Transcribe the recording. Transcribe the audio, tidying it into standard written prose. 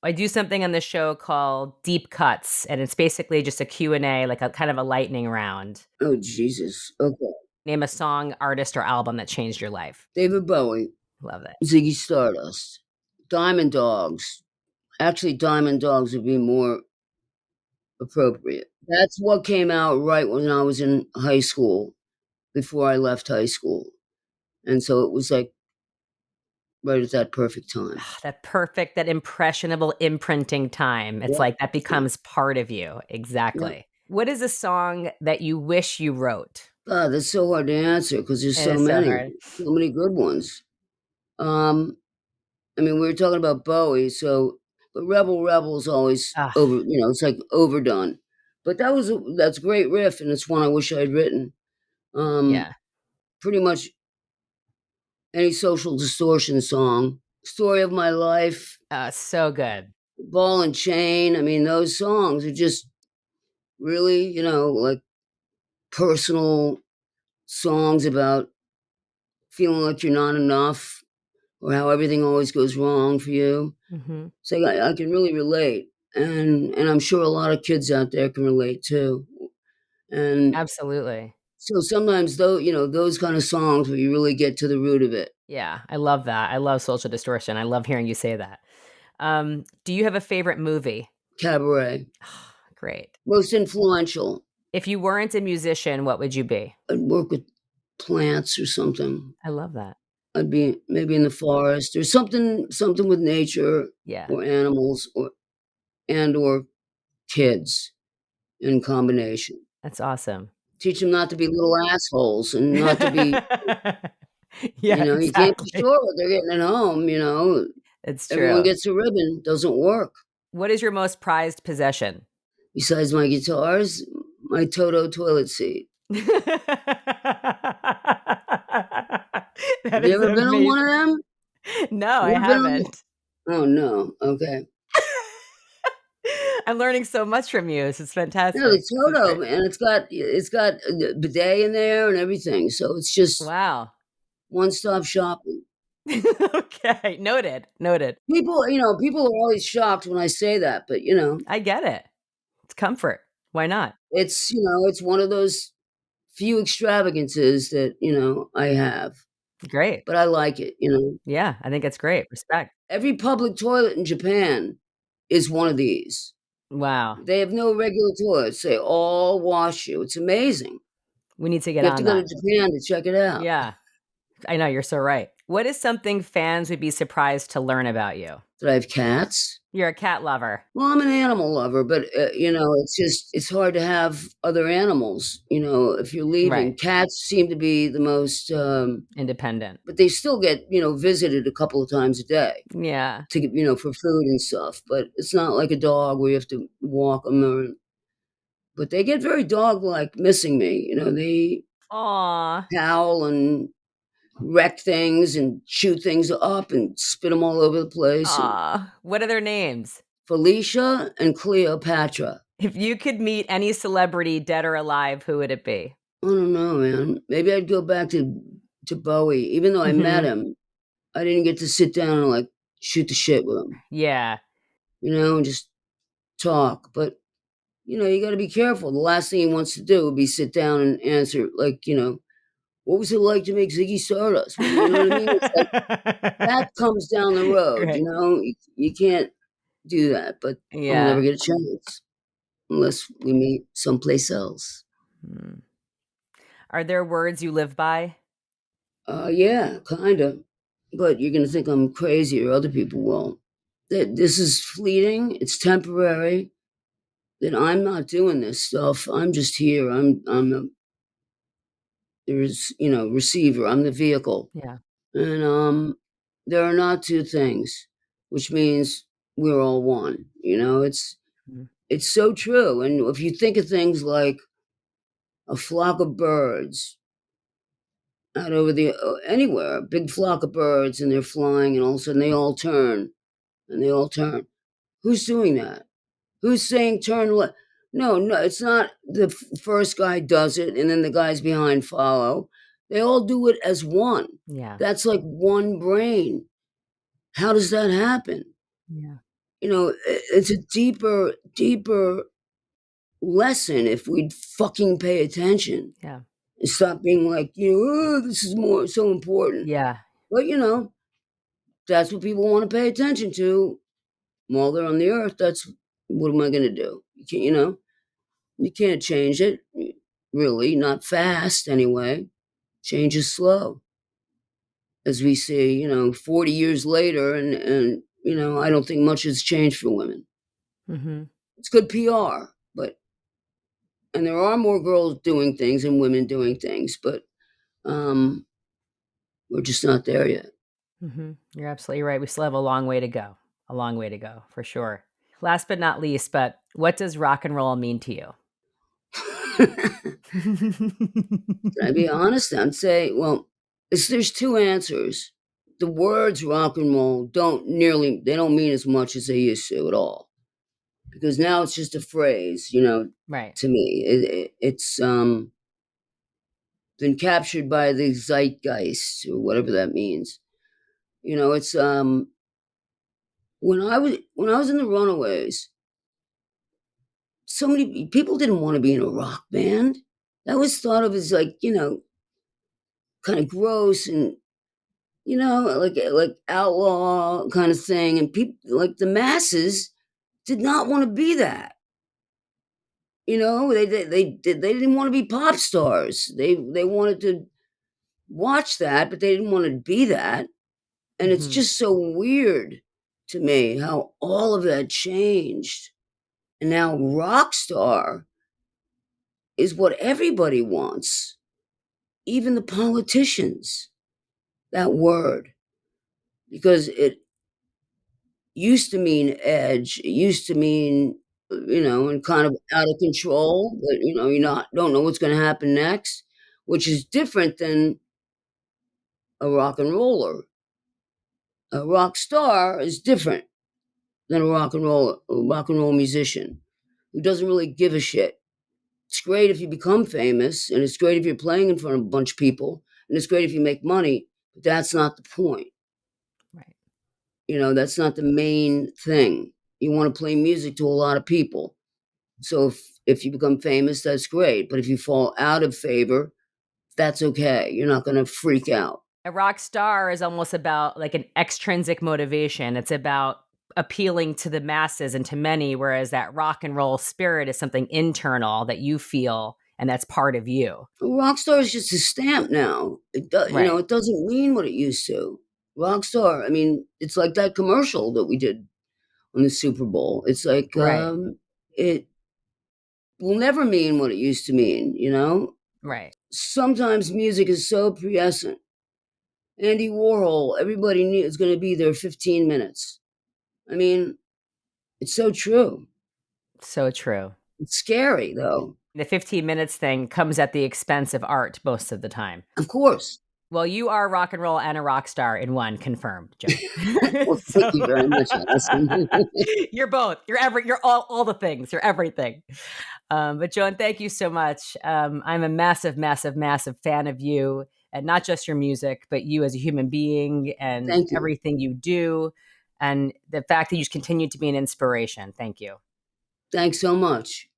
I do something on the show called Deep Cuts, and it's basically just a Q&A, like a kind of a lightning round. Oh, Jesus. Okay. Name a song, artist, or album that changed your life. David Bowie, Love it. Ziggy Stardust, Diamond Dogs. Actually, Diamond Dogs would be more appropriate. That's what came out right when I was in high school, before I left high school. And so it was like right at that perfect time. That perfect, that impressionable imprinting time. It's Yep. like that becomes part of you. Yep. Exactly. What is a song that you wish you wrote? God, that's so hard to answer because there's It so is so many, hard. so many good ones. Um, I mean, we were talking about Bowie, so but Rebel Rebel's always Ah, over, it's like overdone. But that's a great riff, and it's one I wish I'd written. Um, yeah. Pretty much any Social Distortion song, Story of My Life, So good. Ball and Chain. I mean, those songs are just really, like personal songs about feeling like you're not enough or how everything always goes wrong for you. Hmm. So I can really relate, and I'm sure a lot of kids out there can relate too. And Absolutely. so sometimes though, those kind of songs where you really get to the root of it. Yeah, I love that. I love Social Distortion. I love hearing you say that. Do you have a favorite movie? Cabaret, Great. most influential. If you weren't a musician, what would you be? I'd work with plants or something. I love that. I'd be maybe in the forest or something with nature Yeah, or animals or kids in combination. that's awesome. Teach them not to be little assholes and not to be, Yeah, you can't be exactly. sure what they're getting at home. It's Everyone true. gets a ribbon, doesn't work. What is your most prized possession? Besides my guitars, my Toto toilet seat. That Have you is ever been on one of amazing. them? No, I You ever been on haven't. Oh, no. Okay. I'm learning so much from you. This is No, fantastic. the This is Toto, great. man, it's got a bidet in there and everything, so it's just Wow. one-stop shopping. Okay, noted, noted. People are always shocked when I say that, but, I get it. It's comfort. Why not? it's one of those few extravagances that, I have, Great. but I like it. Yeah, I think it's great. Respect. Every public toilet in Japan is one of these. Wow. They have no regular toilets. They all wash you. It's amazing. We need to get You have to on go to that. Japan to check it out. Yeah, I know, you're so right. What is something fans would be surprised to learn about you? That I have cats. You're a cat lover. Well, I'm an animal lover, but it's hard to have other animals. If you're leaving, Right. cats seem to be the most, Independent. but they still get visited a couple of times a day Yeah. to get for food and stuff. But it's not like a dog where you have to walk them. But they get very dog-like, missing me. They Aw. howl and wreck things and chew things up and spit them all over the place. And Aw. What are their names? Felicia and Cleopatra. If you could meet any celebrity, dead or alive, who would it be? I don't know, man. Maybe I'd go back to Bowie, even though I met Mhm. him. I didn't get to sit down and like shoot the shit with him, Yeah. and just talk. But you got to be careful. The last thing he wants to do would be sit down and answer like, what was it like to make Ziggy Stardust? You know what I mean? It's like that comes down the road. Right. You can't do that. But I'll never Yeah. get a chance unless we meet someplace else. Hmm. Are there words you live by? Yeah, kinda. But you're gonna think I'm crazy or other people will. That this is fleeting, it's temporary, that I'm not doing this stuff. I'm just here. I'm the receiver. I'm the vehicle. Yeah. And there are not two things, which means we're all one. Mhm. It's so true. And if you think of things like a flock of birds out over the anywhere, a big flock of birds, and they're flying, and all of a sudden they all turn and they all turn. Who's doing that? Who's saying turn left? No, no, it's not the first guy does it and then the guys behind follow. They all do it as one. Yeah. That's like one brain. How does that happen? Yeah. It's a deeper lesson if we'd fucking pay attention Yeah. and stop being like, oh, this is more so important. Yeah. But that's what people want to pay attention to while they're on the earth. That's what am I going to do? You can't change it, really, not fast anyway. Change is slow, as we see, 40 years later, and I don't think much has changed for women. Mhm. It's good PR, but and there are more girls doing things and women doing things, but um, we're just not there yet. You're absolutely right. We still have a long way to go. A long way to go, for sure. Last but not least, but what does rock and roll mean to you? Can I be honest? I'd say, well, there's two answers. The words rock and roll they don't mean as much as they used to at all. Because now it's just a phrase, Right. to me. It's been captured by the zeitgeist or whatever that means. It's when I was in the Runaways, so many people didn't want to be in a rock band. That was thought of as like, kind of gross and like outlaw kind of thing. And people like the masses did not want to be that. They didn't want to be pop stars. They wanted to watch that, but they didn't want to be that. And it's Mhm. just so weird to me how all of that changed. And now Rockstar is what everybody wants, even the politicians. That word, because it used to mean edge. It used to mean, and kind of out of control. But you not don't know what's going to happen next, which is different than a rock and roller. A rock star is different than a rock and roll musician who doesn't really give a shit. It's great if you become famous, and it's great if you're playing in front of a bunch of people, and it's great if you make money, but that's not the point. Right. That's not the main thing. You want to play music to a lot of people. So if you become famous, that's great. But if you fall out of favor, that's okay. You're not going to freak out. A rock star is almost about like an extrinsic motivation. It's about appealing to the masses and to many, whereas that rock and roll spirit is something internal that you feel and that's part of you. A rock star is just a stamp now. Right. It doesn't mean what it used to. Rock star. I mean, it's like that commercial that we did on the Super Bowl. It's like Right. it will never mean what it used to mean. Right. Sometimes music is so prescient. Andy Warhol, everybody knew is going to be there 15 minutes. I mean, it's so true. So true. It's scary, though. The 15 minutes thing comes at the expense of art most of the time. Of course. Well, you are rock and roll and a rock star in one, confirmed, Joan. Well, So thank you very much, Allison. you're both. You're all the things. You're everything. But Joan, thank you so much. I'm a massive, massive, massive fan of you, and not just your music, but you as a human being and Thank you. everything you do, and the fact that you continue to be an inspiration. Thank you. Thanks so much.